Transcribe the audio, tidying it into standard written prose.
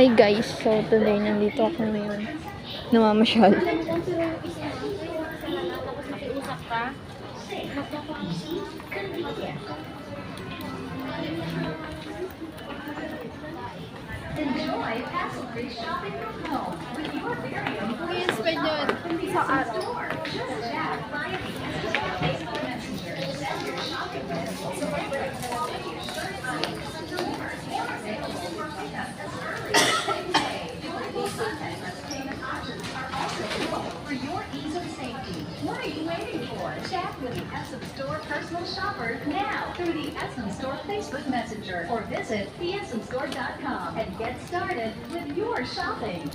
Hi guys, so today nandito ako ngayon. Namamasyal. Enjoy hassle-free shopping from home with your very own Yes, yun. Sa araw. store. Just chat via the Essence Facebook Messenger. Send your shopping list to favorite quality shirts, sneakers, and more. Available for pickup as early as same day. Joyful contactless payment options are also available for your ease and safety. What are you waiting for? Chat with the Essence Store personal shopper now through the Essence Store Facebook Messenger or visit theessencestore.com and get started with your shopping.